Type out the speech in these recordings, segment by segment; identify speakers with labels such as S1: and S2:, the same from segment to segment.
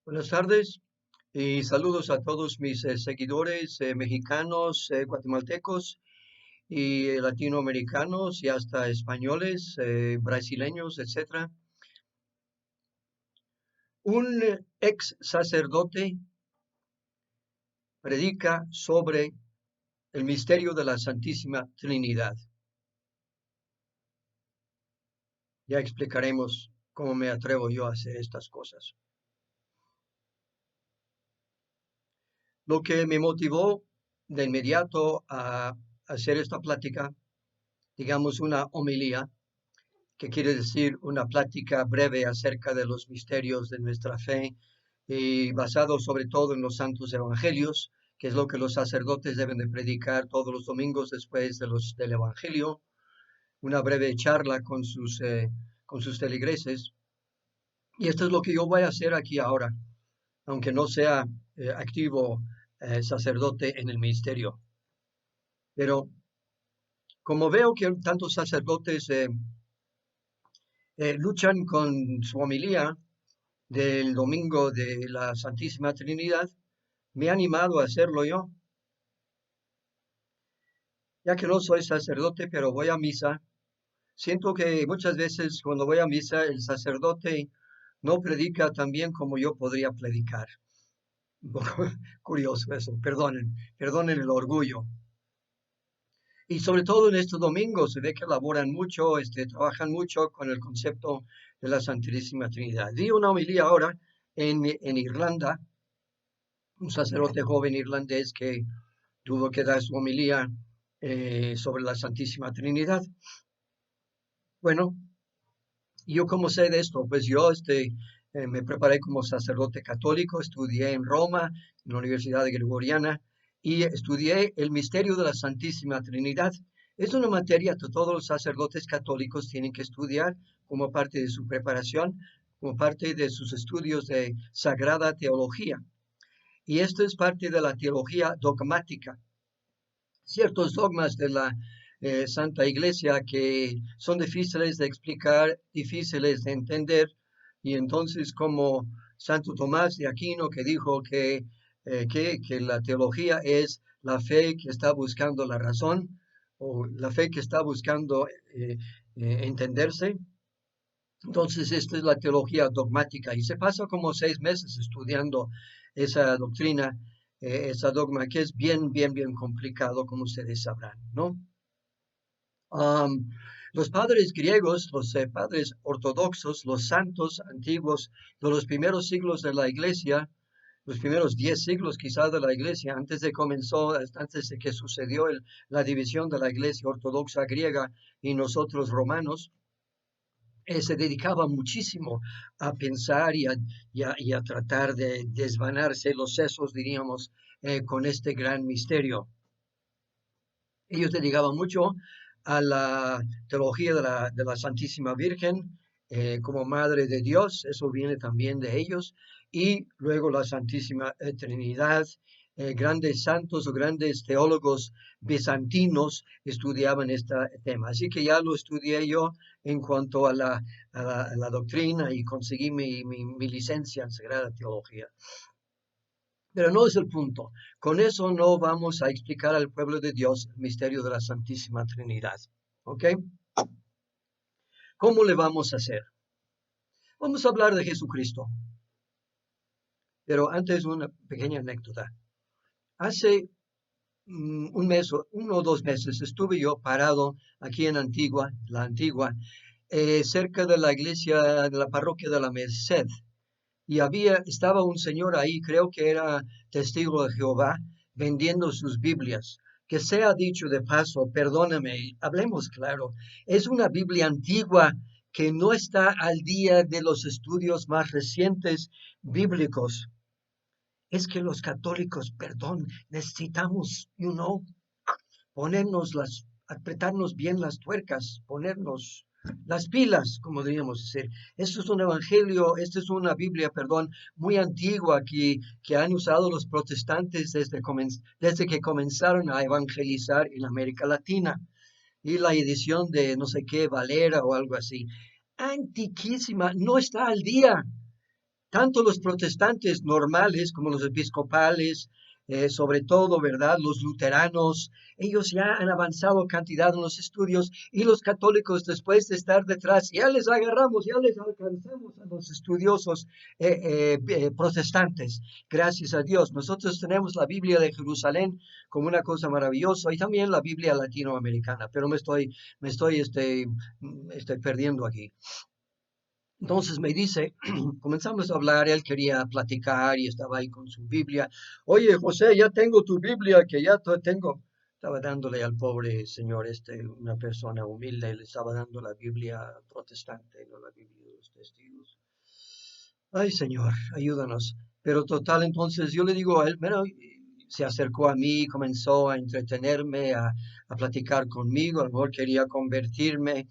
S1: Buenas tardes y saludos a todos mis seguidores mexicanos, guatemaltecos y latinoamericanos y hasta españoles, brasileños, etcétera. Un ex sacerdote predica sobre el misterio de la Santísima Trinidad. Ya explicaremos cómo me atrevo yo a hacer estas cosas. Lo que me motivó de inmediato a hacer esta plática, digamos una homilía, que quiere decir una plática breve acerca de los misterios de nuestra fe y basado sobre todo en los santos evangelios, que es lo que los sacerdotes deben de predicar todos los domingos después del evangelio, una breve charla con sus feligreses. Y esto es lo que yo voy a hacer aquí ahora, aunque no sea activo sacerdote en el ministerio. Pero como veo que tantos sacerdotes luchan con su homilía del domingo de la Santísima Trinidad, me ha animado a hacerlo yo. Ya que no soy sacerdote, pero voy a misa, siento que muchas veces cuando voy a misa el sacerdote no predica tan bien como yo podría predicar. Un poco curioso eso, perdonen el orgullo. Y sobre todo en estos domingos se ve que elaboran mucho, trabajan mucho con el concepto de la Santísima Trinidad. Di una homilía ahora en Irlanda, un sacerdote joven irlandés que tuvo que dar su homilía sobre la Santísima Trinidad. Bueno, ¿yo cómo sé de esto? Pues yo me preparé como sacerdote católico, estudié en Roma, en la Universidad Gregoriana, y estudié el misterio de la Santísima Trinidad. Es una materia que todos los sacerdotes católicos tienen que estudiar como parte de su preparación, como parte de sus estudios de sagrada teología. Y esto es parte de la teología dogmática. Ciertos dogmas de la Santa Iglesia que son difíciles de explicar, difíciles de entender, y entonces como Santo Tomás de Aquino que dijo que la teología es la fe que está buscando la razón o la fe que está buscando entenderse. Entonces, esta es la teología dogmática y se pasa como 6 meses estudiando esa doctrina, esa dogma que es bien complicado, como ustedes sabrán, ¿no? Los padres griegos, los padres ortodoxos, los santos antiguos de los primeros siglos de la iglesia, los primeros 10 siglos quizás de la iglesia, antes de que sucedió la división de la iglesia ortodoxa griega y nosotros romanos, se dedicaba muchísimo a pensar y a tratar de desvanarse los sesos, diríamos, con este gran misterio. Ellos dedicaban mucho a la teología de la Santísima Virgen como Madre de Dios, eso viene también de ellos, y luego la Santísima Trinidad. Grandes santos o grandes teólogos bizantinos estudiaban este tema. Así que ya lo estudié yo en cuanto a la doctrina y conseguí mi licencia en Sagrada Teología. Pero no es el punto. Con eso no vamos a explicar al pueblo de Dios el misterio de la Santísima Trinidad. ¿Ok? ¿Cómo le vamos a hacer? Vamos a hablar de Jesucristo. Pero antes una pequeña anécdota. Hace un mes, 1 o 2 meses, estuve yo parado aquí en la Antigua, cerca de la iglesia de la parroquia de la Merced. Y estaba un señor ahí, creo que era testigo de Jehová, vendiendo sus Biblias. Que sea dicho de paso, perdóname, hablemos claro, es una Biblia antigua que no está al día de los estudios más recientes bíblicos. Es que los católicos, perdón, necesitamos, apretarnos bien las tuercas, ponernos las pilas, como diríamos decir. Esto es un evangelio, esta es una Biblia, perdón, muy antigua que han usado los protestantes desde que comenzaron a evangelizar en América Latina. Y la edición de no sé qué, Valera o algo así. Antiquísima, no está al día. tanto los protestantes normales como los episcopales, sobre todo, ¿verdad? Los luteranos, ellos ya han avanzado cantidad en los estudios y los católicos, después de estar detrás, ya les agarramos, ya les alcanzamos a los estudiosos protestantes. Gracias a Dios. Nosotros tenemos la Biblia de Jerusalén como una cosa maravillosa y también la Biblia latinoamericana, pero me estoy perdiendo aquí. Entonces me dice, comenzamos a hablar, él quería platicar y estaba ahí con su Biblia. Oye, José, ya tengo tu Biblia, que ya tengo. Estaba dándole al pobre señor una persona humilde, le estaba dando la Biblia protestante, no la Biblia de los testigos. Ay, Señor, ayúdanos. Pero total, entonces yo le digo a él, bueno, se acercó a mí, comenzó a entretenerme, a platicar conmigo, a lo mejor quería convertirme.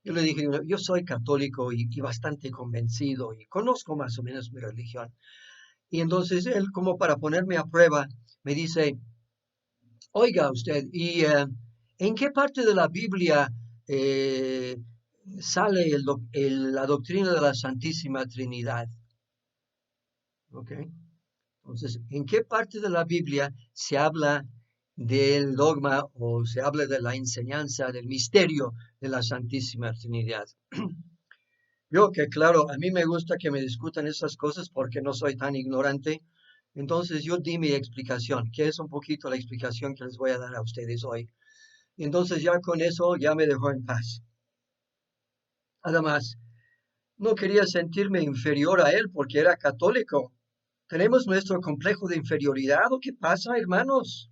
S1: Yo le dije, yo soy católico y bastante convencido y conozco más o menos mi religión. Y entonces él, como para ponerme a prueba, me dice, oiga usted, ¿y en qué parte de la Biblia eh, sale la doctrina de la Santísima Trinidad? ¿Ok? Entonces, ¿en qué parte de la Biblia se habla del dogma o se habla de la enseñanza del misterio de la Santísima Trinidad? Yo que claro, a mí me gusta que me discutan esas cosas porque no soy tan ignorante. Entonces yo di mi explicación, que es un poquito la explicación que les voy a dar a ustedes hoy. Y entonces ya con eso ya me dejó en paz. Además, no quería sentirme inferior a él porque era católico. ¿Tenemos nuestro complejo de inferioridad o qué pasa, hermanos?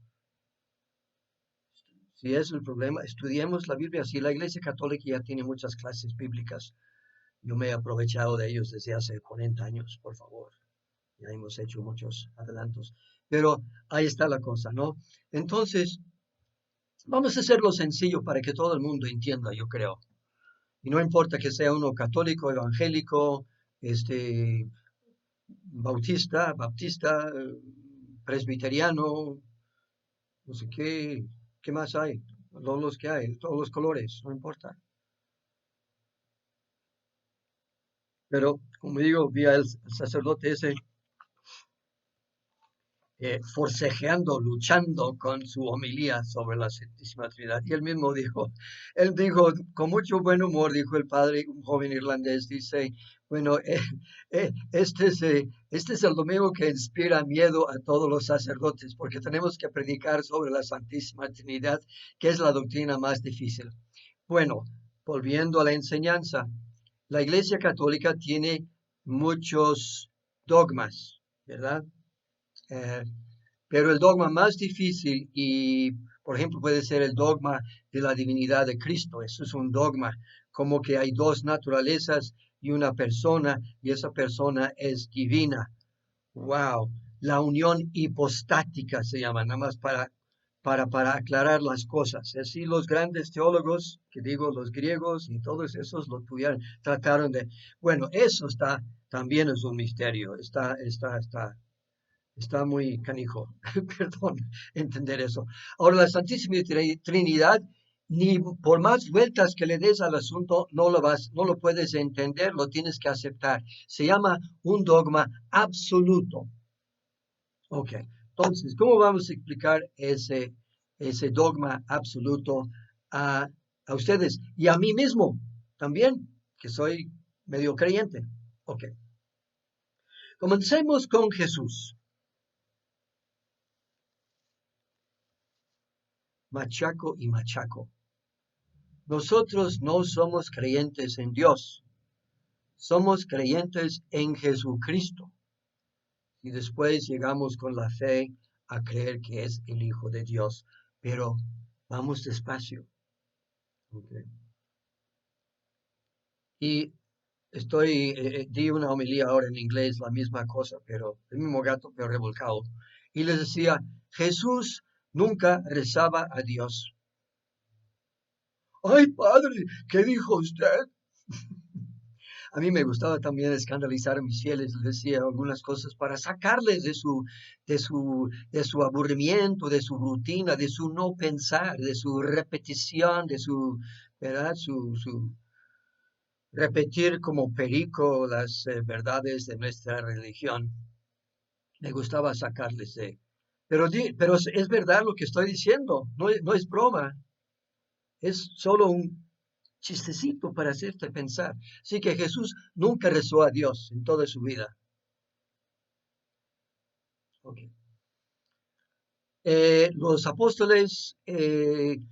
S1: Si es el problema, estudiemos la Biblia. Si la Iglesia Católica ya tiene muchas clases bíblicas, yo me he aprovechado de ellos desde hace 40 años, por favor. Ya hemos hecho muchos adelantos. Pero ahí está la cosa, ¿no? Entonces, vamos a hacerlo sencillo para que todo el mundo entienda, yo creo. Y no importa que sea uno católico, evangélico, baptista, presbiteriano, no sé qué más hay, todos los que hay, todos los colores, no importa. Pero, como digo, vi al sacerdote ese forcejeando, luchando con su homilía sobre la Santísima Trinidad. Y él mismo dijo, él dijo, con mucho buen humor, dijo el padre, un joven irlandés, dice, bueno, este es el domingo que inspira miedo a todos los sacerdotes, porque tenemos que predicar sobre la Santísima Trinidad, que es la doctrina más difícil. Bueno, volviendo a la enseñanza, la Iglesia Católica tiene muchos dogmas, ¿verdad? Eh, pero el dogma más difícil y, por ejemplo, puede ser el dogma de la divinidad de Cristo. Eso es un dogma, como que hay dos naturalezas y una persona, y esa persona es divina. Wow, la unión hipostática se llama, nada más para aclarar las cosas. Así los grandes teólogos, que digo los griegos y todos esos lo tuvieron, trataron de, bueno, eso también es un misterio, está muy canijo, perdón, entender eso. Ahora, la Santísima Trinidad, ni por más vueltas que le des al asunto, no lo puedes entender, lo tienes que aceptar. Se llama un dogma absoluto. Ok, entonces, ¿cómo vamos a explicar ese dogma absoluto a ustedes y a mí mismo también, que soy medio creyente? Ok, comencemos con Jesús. Machaco y machaco. Nosotros no somos creyentes en Dios, somos creyentes en Jesucristo. Y después llegamos con la fe a creer que es el Hijo de Dios. Pero vamos despacio. Okay. Y di una homilía ahora en inglés, la misma cosa, pero el mismo gato, pero revolcado. Y les decía, Jesús nunca rezaba a Dios. Ay, padre, ¿qué dijo usted? A mí me gustaba también escandalizar a mis fieles, les decía algunas cosas para sacarles de su aburrimiento, de su rutina, de su no pensar, de su repetición, de su, ¿verdad? repetir como perico las verdades de nuestra religión. Me gustaba sacarles de... Pero es verdad lo que estoy diciendo, no es broma, es solo un chistecito para hacerte pensar. Así que Jesús nunca rezó a Dios en toda su vida. Okay. Los apóstoles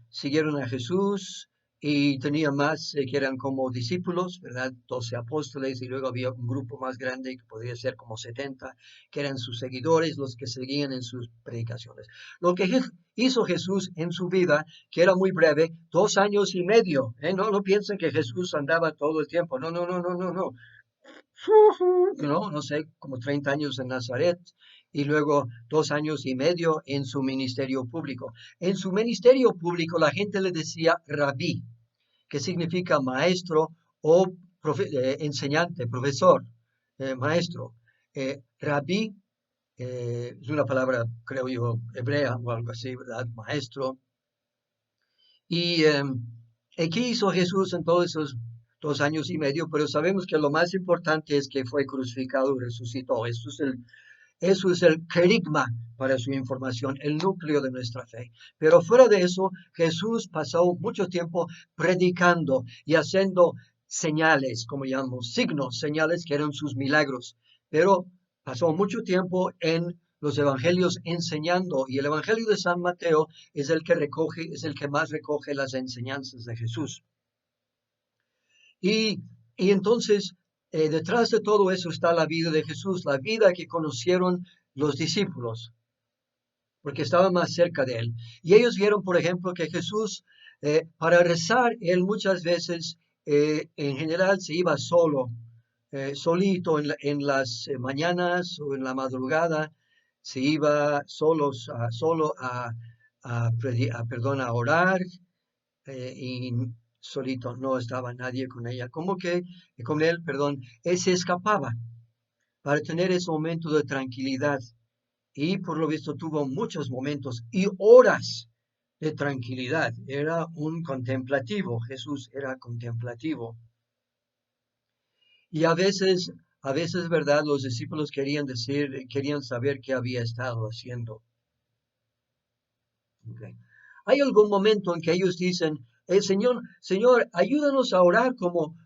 S1: siguieron a Jesús y tenían más que eran como discípulos, ¿verdad? 12 apóstoles y luego había un grupo más grande que podría ser como 70, que eran sus seguidores, los que seguían en sus predicaciones. Lo que hizo Jesús en su vida, que era muy breve, 2 años y medio, ¿eh? No piensen que Jesús andaba todo el tiempo, no. No sé, como 30 años en Nazaret y luego 2 años y medio en su ministerio público. En su ministerio público la gente le decía rabí, que significa maestro o enseñante, profesor, maestro. Rabí es una palabra, creo yo, hebrea o algo así, ¿verdad? Maestro. Y ¿qué hizo Jesús en todos esos 2 años y medio? Pero sabemos que lo más importante es que fue crucificado y resucitó. Eso es el querigma para su información, el núcleo de nuestra fe. Pero fuera de eso, Jesús pasó mucho tiempo predicando y haciendo señales, como llamamos, signos, señales que eran sus milagros. Pero pasó mucho tiempo en los evangelios enseñando, y el evangelio de San Mateo es el que recoge, es el que más recoge las enseñanzas de Jesús. Y, y entonces, detrás de todo eso está la vida de Jesús, la vida que conocieron los discípulos, porque estaban más cerca de él. Y ellos vieron, por ejemplo, que Jesús, para rezar, él muchas veces, en general, se iba solo, solito en las mañanas o en la madrugada, se iba solo a orar, y solito, no estaba nadie con ella, como que con él, perdón, él se escapaba para tener ese momento de tranquilidad y por lo visto tuvo muchos momentos y horas de tranquilidad. Era un contemplativo, Jesús era contemplativo. Y ¿verdad? Los discípulos querían saber qué había estado haciendo. Okay. Hay algún momento en que ellos dicen, Señor, ayúdanos a orar como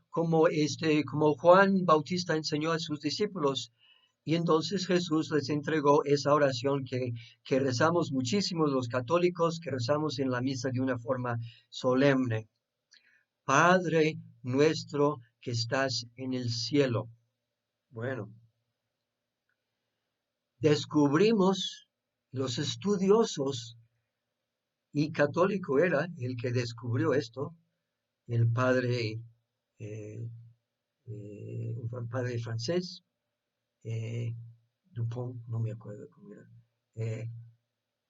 S1: Juan Bautista enseñó a sus discípulos. Y entonces Jesús les entregó esa oración que rezamos muchísimos los católicos, que rezamos en la misa de una forma solemne. Padre nuestro que estás en el cielo. Bueno, descubrimos los estudiosos, y católico era el que descubrió esto, el padre, eh, un padre francés, Dupont, no me acuerdo cómo era. eh,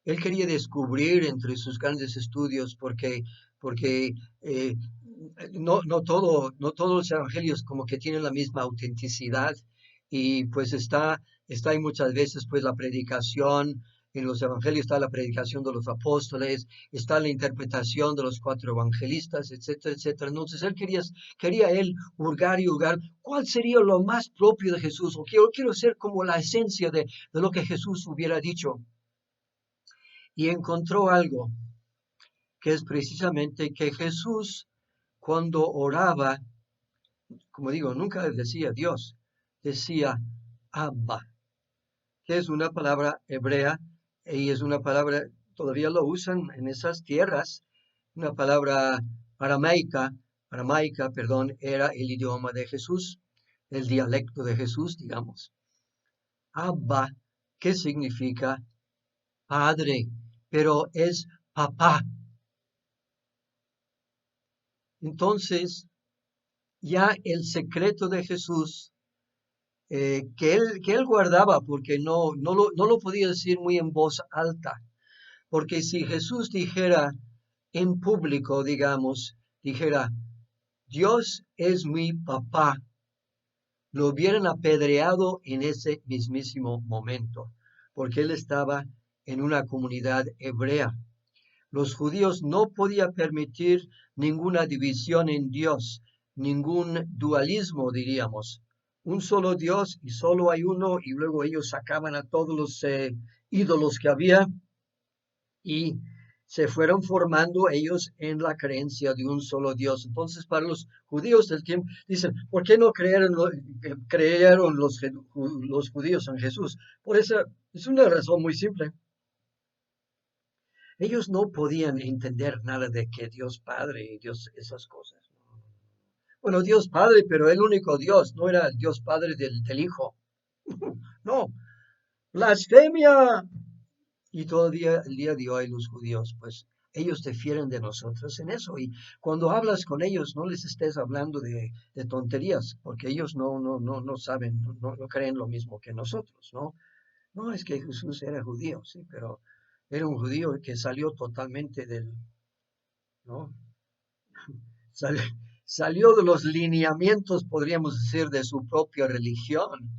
S1: Él quería descubrir entre sus grandes estudios porque no todos los evangelios como que tienen la misma autenticidad y pues está ahí muchas veces pues la predicación, en los evangelios está la predicación de los apóstoles, está la interpretación de los 4 evangelistas, etcétera, etcétera. Entonces quería él hurgar y hurgar, ¿cuál sería lo más propio de Jesús? O quiero ser como la esencia de lo que Jesús hubiera dicho. Y encontró algo, que es precisamente que Jesús, cuando oraba, como digo, nunca decía Dios, decía Abba, que es una palabra hebrea y es una palabra, todavía lo usan en esas tierras, una palabra aramaica, perdón, era el idioma de Jesús, el dialecto de Jesús, digamos. Abba, ¿qué significa padre? Pero es papá. Entonces, ya el secreto de Jesús, que él guardaba, porque no lo podía decir muy en voz alta, porque si Jesús dijera en público, digamos, dijera, Dios es mi papá, lo hubieran apedreado en ese mismísimo momento, porque él estaba en una comunidad hebrea. Los judíos no podían permitir ninguna división en Dios, ningún dualismo, diríamos. Un solo Dios y solo hay uno, y luego ellos sacaban a todos los ídolos que había y se fueron formando ellos en la creencia de un solo Dios. Entonces, para los judíos del tiempo, dicen, ¿por qué no creyeron los judíos en Jesús? Por esa, es una razón muy simple. Ellos no podían entender nada de que Dios Padre y Dios, esas cosas. Bueno, Dios Padre, pero el único Dios, no era el Dios Padre del Hijo. No, blasfemia. Y todavía el día de hoy los judíos, pues ellos difieren de nosotros en eso. Y cuando hablas con ellos, no les estés hablando de tonterías, porque ellos no saben, no creen lo mismo que nosotros, ¿no? No, es que Jesús era judío, sí, pero era un judío que salió totalmente ¿no? Sal- Salió de los lineamientos, podríamos decir, de su propia religión.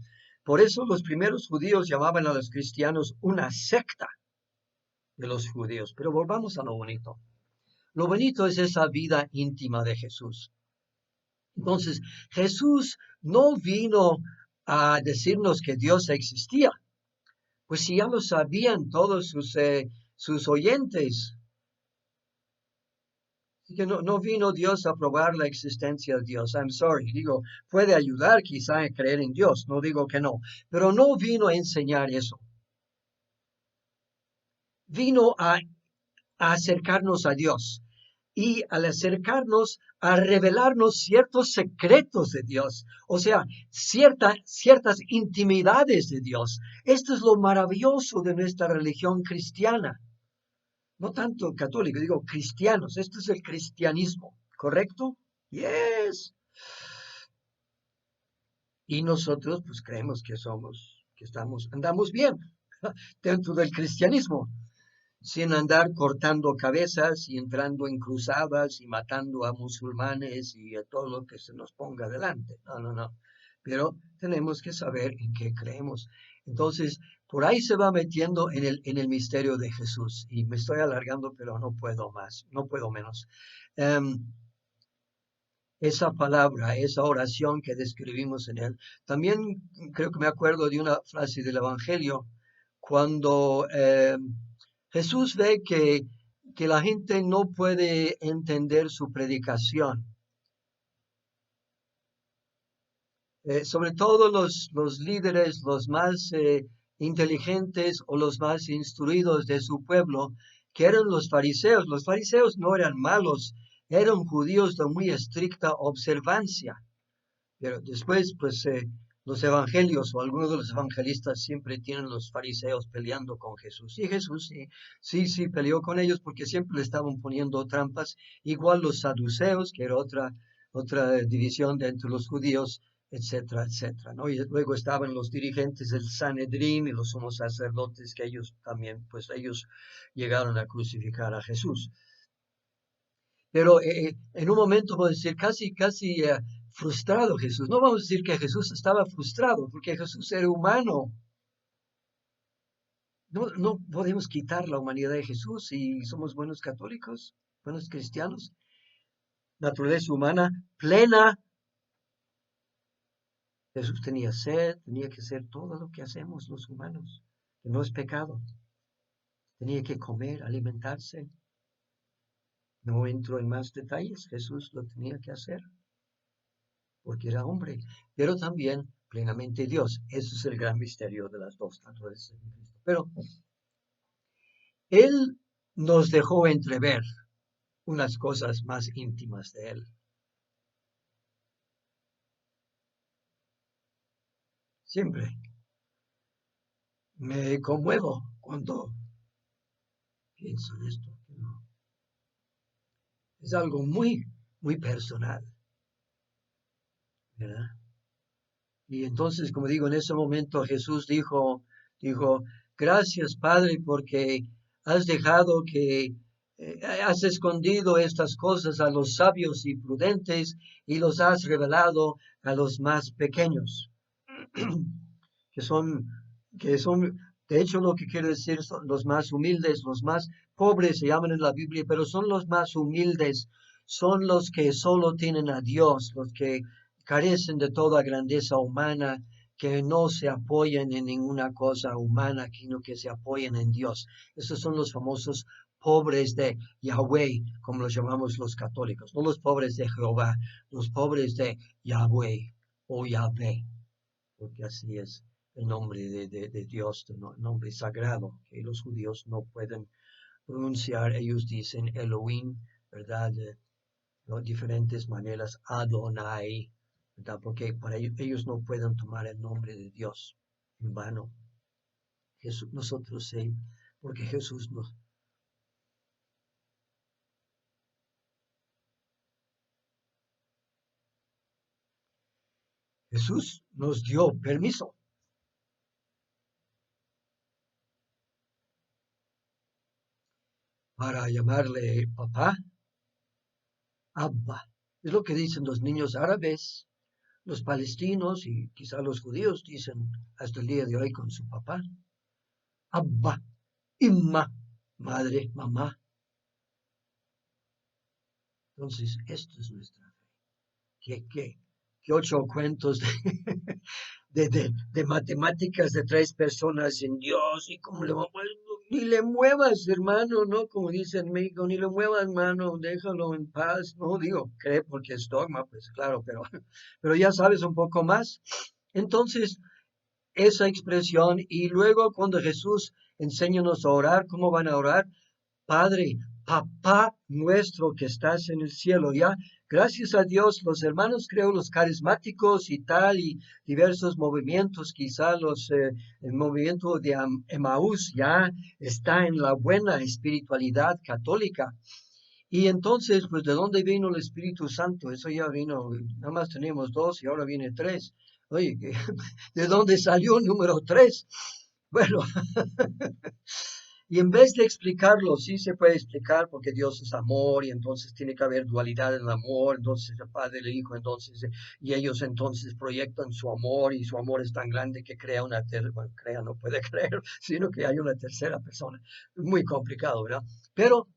S1: Por eso los primeros judíos llamaban a los cristianos una secta de los judíos. Pero volvamos a lo bonito. Lo bonito es esa vida íntima de Jesús. Entonces, Jesús no vino a decirnos que Dios existía, pues si ya lo sabían todos sus oyentes. Así que no vino Dios a probar la existencia de Dios. I'm sorry, digo, puede ayudar quizá a creer en Dios, no digo que no, pero no vino a enseñar eso. Vino a acercarnos a Dios y al acercarnos a revelarnos ciertos secretos de Dios, o sea, ciertas intimidades de Dios. Esto es lo maravilloso de nuestra religión cristiana. No tanto católico, digo cristianos. Esto es el cristianismo, ¿correcto? Yes. Y nosotros pues creemos que andamos bien dentro del cristianismo, sin andar cortando cabezas y entrando en cruzadas y matando a musulmanes y a todo lo que se nos ponga delante. No. Pero tenemos que saber en qué creemos. Entonces, por ahí se va metiendo en el misterio de Jesús. Y me estoy alargando, pero no puedo más, no puedo menos. Esa palabra, esa oración que describimos en él. También creo que me acuerdo de una frase del Evangelio cuando Jesús ve que la gente no puede entender su predicación. Sobre todo los líderes, los más inteligentes o los más instruidos de su pueblo, que eran los fariseos. Los fariseos no eran malos, eran judíos de muy estricta observancia. Pero después, pues, los evangelios o algunos de los evangelistas siempre tienen los fariseos peleando con Jesús. Y Jesús sí peleó con ellos porque siempre le estaban poniendo trampas. Igual los saduceos, que era otra división de entre los judíos, etcétera, etcétera, ¿no? Y luego estaban los dirigentes del Sanedrín y los sumos sacerdotes, que ellos también, pues ellos llegaron a crucificar a Jesús. Pero en un momento puedo decir casi frustrado Jesús. No vamos a decir que Jesús estaba frustrado, porque Jesús era humano. No podemos quitar la humanidad de Jesús si somos buenos católicos, buenos cristianos. Naturaleza humana plena. Jesús tenía sed, tenía que hacer todo lo que hacemos los humanos, que no es pecado. Tenía que comer, alimentarse. No entro en más detalles, Jesús lo tenía que hacer, porque era hombre, pero también plenamente Dios. Ese es el gran misterio de las dos naturalezas de Cristo. Pero Él nos dejó entrever unas cosas más íntimas de Él. Siempre me conmuevo cuando pienso en esto. Es algo muy personal, ¿verdad? Y entonces, como digo, en ese momento Jesús dijo, gracias Padre, porque has dejado has escondido estas cosas a los sabios y prudentes y los has revelado a los más pequeños, que son, de hecho lo que quiere decir son los más humildes, los más pobres se llaman en la Biblia, pero son los más humildes, son los que solo tienen a Dios, los que carecen de toda grandeza humana, que no se apoyan en ninguna cosa humana, sino que se apoyan en Dios. Esos son los famosos pobres de Yahweh, como los llamamos los católicos, no los pobres de Jehová, los pobres de Yahweh o Yahvé, porque así es el nombre de Dios, el nombre sagrado, que los judíos no pueden pronunciar. Ellos dicen Elohim, ¿verdad? De diferentes maneras, Adonai, ¿verdad? Porque para ellos no pueden tomar el nombre de Dios en vano. Nosotros sí, porque Jesús nos dio permiso para llamarle papá, Abba. Es lo que dicen los niños árabes, los palestinos y quizá los judíos dicen hasta el día de hoy con su papá, Abba, Imma, madre, mamá. Entonces, esto es nuestra fe. Que 8 cuentos de matemáticas de 3 personas en Dios y como ni le muevas, hermano, ¿no? Como dicen en México, ni le muevas, hermano, déjalo en paz. No digo, cree porque es dogma, pues claro, pero ya sabes un poco más. Entonces, esa expresión y luego cuando Jesús enséñanos a orar, ¿cómo van a orar? Padre, papá nuestro que estás en el cielo, ya, gracias a Dios, los hermanos, creo, los carismáticos y tal, y diversos movimientos, quizá el movimiento de Emaús ya está en la buena espiritualidad católica. Y entonces, pues, ¿de dónde vino el Espíritu Santo? Eso ya vino, nada más tenemos 2 y ahora viene 3. Oye, ¿de dónde salió el número 3? Bueno, y en vez de explicarlo, sí se puede explicar porque Dios es amor y entonces tiene que haber dualidad en el amor, entonces el Padre, el Hijo, entonces, y ellos entonces proyectan su amor y su amor es tan grande que crea una tercera, bueno, crea, no puede creer, sino que hay una tercera persona. Es muy complicado, ¿verdad? Pero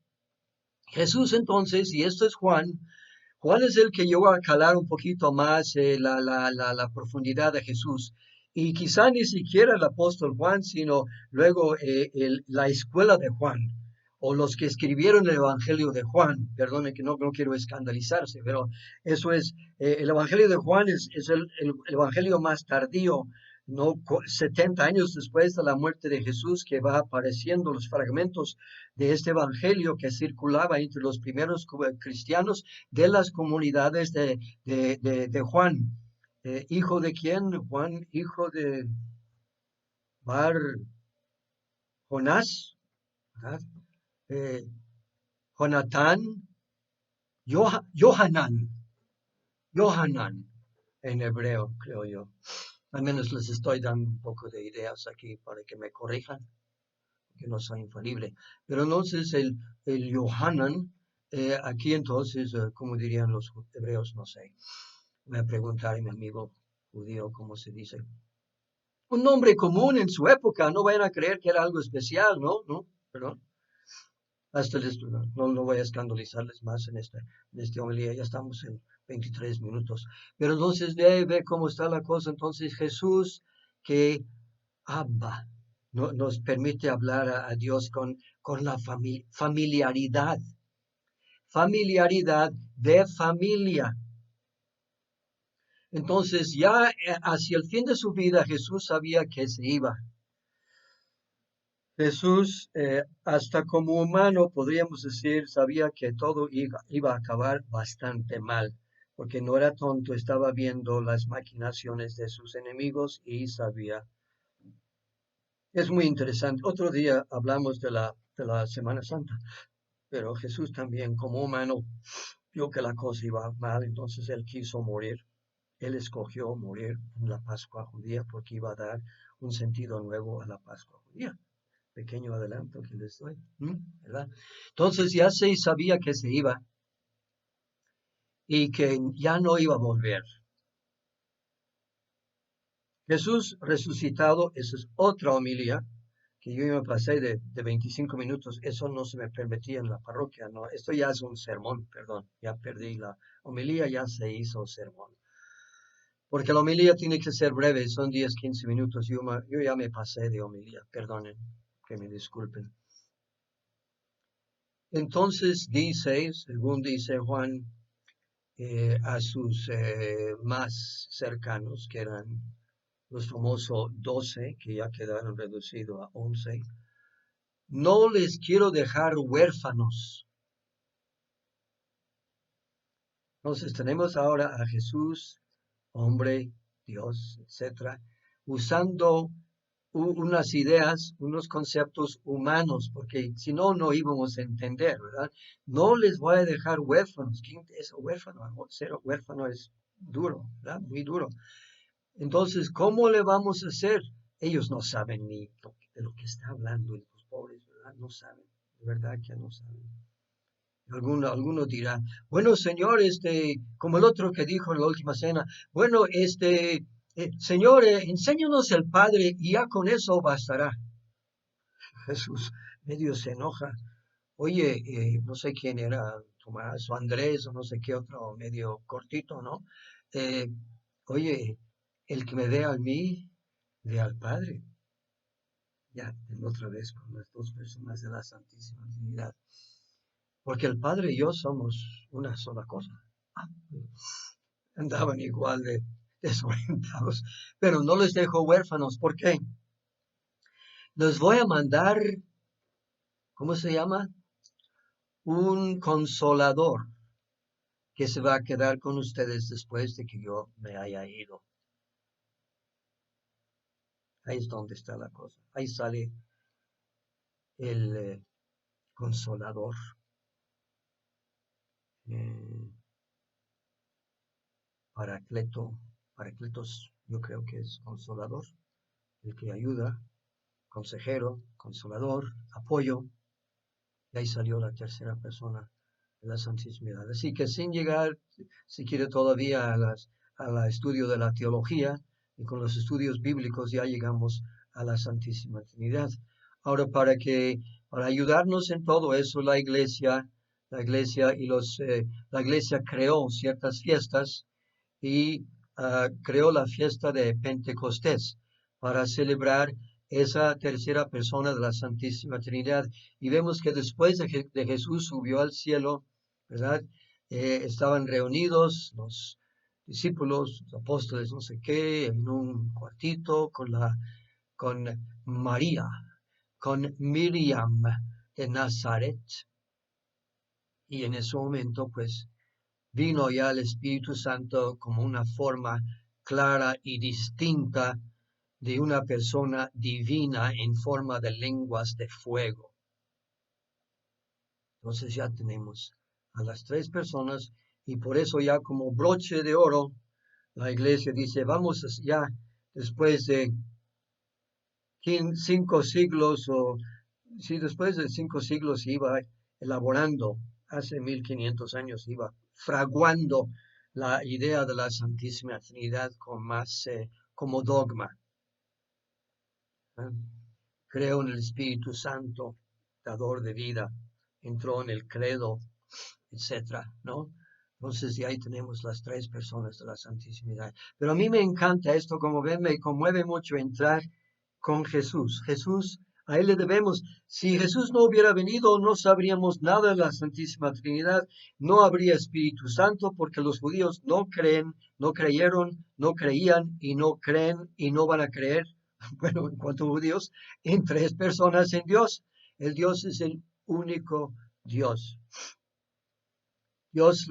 S1: Jesús entonces, y esto es Juan, Juan es el que lleva a calar un poquito más la profundidad de Jesús. Y quizá ni siquiera el apóstol Juan, sino luego la escuela de Juan, o los que escribieron el Evangelio de Juan. Perdone que no quiero escandalizarse, pero eso es, el Evangelio de Juan es el Evangelio más tardío, no 70 años después de la muerte de Jesús, que va apareciendo los fragmentos de este Evangelio que circulaba entre los primeros cristianos de las comunidades de Juan. ¿Hijo de quién? Juan, hijo de Bar Jonás, ¿verdad? Eh, Jonatán, Johanan, Johanan en hebreo, creo yo. Al menos les estoy dando un poco de ideas aquí para que me corrijan, que no soy infalible. Pero entonces el Johanan, aquí entonces, como dirían los hebreos, no sé. Voy a preguntar a mi amigo judío cómo se dice. Un nombre común en su época, no vayan a creer que era algo especial, ¿no? ¿No? Perdón. Hasta no voy a escandalizarles más en este homilía, ya estamos en 23 minutos. Pero entonces ve cómo está la cosa. Entonces Jesús que Abba nos permite hablar a Dios con la familiaridad. Familiaridad de familia. Entonces ya hacia el fin de su vida Jesús sabía que se iba. Jesús, hasta como humano, podríamos decir, sabía que todo iba a acabar bastante mal, porque no era tonto, estaba viendo las maquinaciones de sus enemigos y sabía. Es muy interesante. Otro día hablamos de la Semana Santa, pero Jesús también, como humano, vio que la cosa iba mal, entonces él quiso morir. Él escogió morir en la Pascua judía porque iba a dar un sentido nuevo a la Pascua judía. Pequeño adelanto que les doy, ¿verdad? Entonces ya se sabía que se iba y que ya no iba a volver. Jesús resucitado, esa es otra homilía que yo me pasé de 25 minutos, eso no se me permitía en la parroquia, no, esto ya es un sermón, perdón, ya perdí la homilía, ya se hizo sermón. Porque la homilía tiene que ser breve, son 10, 15 minutos, yo ya me pasé de homilía, perdonen, que me disculpen. Entonces dice, según dice Juan, a sus más cercanos, que eran los famosos 12, que ya quedaron reducidos a 11, no les quiero dejar huérfanos. Entonces tenemos ahora a Jesús, hombre, Dios, etcétera, usando unas ideas, unos conceptos humanos, porque si no, no íbamos a entender, ¿verdad? No les voy a dejar huérfanos. ¿Quién es huérfano? Ser huérfano es duro, ¿verdad? Muy duro. Entonces, ¿cómo le vamos a hacer? Ellos no saben ni de lo que está hablando, los pobres, ¿verdad? No saben, de verdad que no saben. Alguno dirá, bueno, señor, como el otro que dijo en la última cena, bueno, señor, enséñanos el Padre y ya con eso bastará. Jesús medio se enoja. Oye, no sé quién era, Tomás o Andrés o no sé qué otro, medio cortito, ¿no? Eh, oye, el que me dé a mí, dé al Padre. Ya, otra vez con las dos personas de la Santísima Trinidad. Porque el Padre y yo somos una sola cosa. Ah, andaban igual de desorientados, pero no les dejo huérfanos. ¿Por qué? Les voy a mandar, ¿cómo se llama? Un consolador que se va a quedar con ustedes después de que yo me haya ido. Ahí es donde está la cosa. Ahí sale el consolador. Eh, Paracletos, yo creo que es consolador, el que ayuda, consejero, consolador, apoyo. Y ahí salió la tercera persona de la Santísima Trinidad. Así que sin llegar, si quiere todavía al estudio de la teología, y con los estudios bíblicos ya llegamos a la Santísima Trinidad. Ahora, para ayudarnos en todo eso, la iglesia la iglesia creó ciertas fiestas y creó la fiesta de Pentecostés para celebrar esa tercera persona de la Santísima Trinidad. Y vemos que después de Jesús subió al cielo, ¿verdad? Estaban reunidos los discípulos, los apóstoles, no sé qué, en un cuartito con María, con Miriam de Nazaret. Y en ese momento, pues, vino ya el Espíritu Santo como una forma clara y distinta de una persona divina en forma de lenguas de fuego. Entonces ya tenemos a las tres personas y por eso ya como broche de oro, la iglesia dice, vamos ya después de 5 siglos o si después de 5 siglos iba elaborando, hace 1500 años iba fraguando la idea de la Santísima Trinidad con más como dogma. Creo en el Espíritu Santo, dador de vida, entró en el credo, etcétera, ¿no? Entonces, de ahí tenemos las tres personas de la Santísima Trinidad. Pero a mí me encanta esto, como ven, me conmueve mucho entrar con Jesús. Jesús, a Él le debemos. Si Jesús no hubiera venido, no sabríamos nada de la Santísima Trinidad, no habría Espíritu Santo, porque los judíos no creen, no creyeron, no creían y no creen y no van a creer. Bueno, en cuanto a judíos, en tres personas en Dios. El Dios es el único Dios. Dios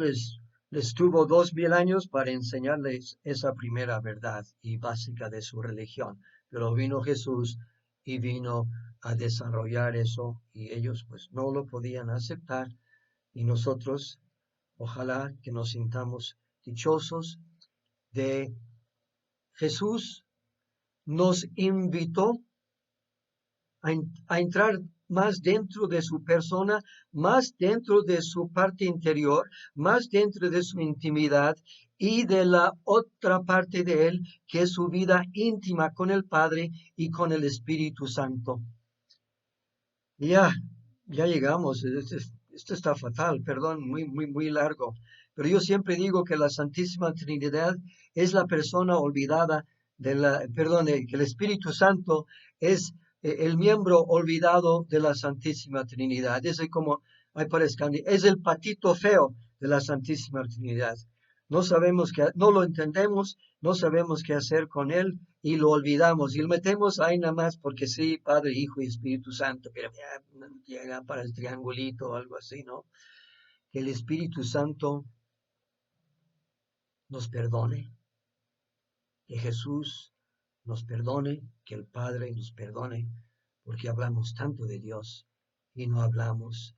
S1: les tuvo 2000 años para enseñarles esa primera verdad y básica de su religión. Pero vino Jesús y vino a desarrollar eso y ellos pues no lo podían aceptar y nosotros ojalá que nos sintamos dichosos de Jesús nos invitó a entrar más dentro de su persona, más dentro de su parte interior, más dentro de su intimidad y de la otra parte de él, que es su vida íntima con el Padre y con el Espíritu Santo. Ya, ya llegamos. Esto está fatal, perdón, muy largo. Pero yo siempre digo que la Santísima Trinidad es la persona olvidada perdón, que el Espíritu Santo es el miembro olvidado de la Santísima Trinidad. Como, ay, parezca, es el patito feo de la Santísima Trinidad. No sabemos no lo entendemos, no sabemos qué hacer con él y lo olvidamos y lo metemos ahí nada más porque sí, Padre, Hijo y Espíritu Santo, pero ya no llega para el triangulito o algo así, ¿no? Que el Espíritu Santo nos perdone, que Jesús nos perdone, que el Padre nos perdone, porque hablamos tanto de Dios y no hablamos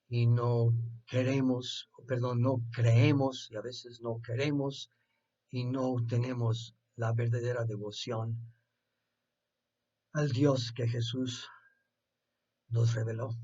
S1: y no queremos, perdón, no creemos y a veces no queremos y no tenemos la verdadera devoción al Dios que Jesús nos reveló.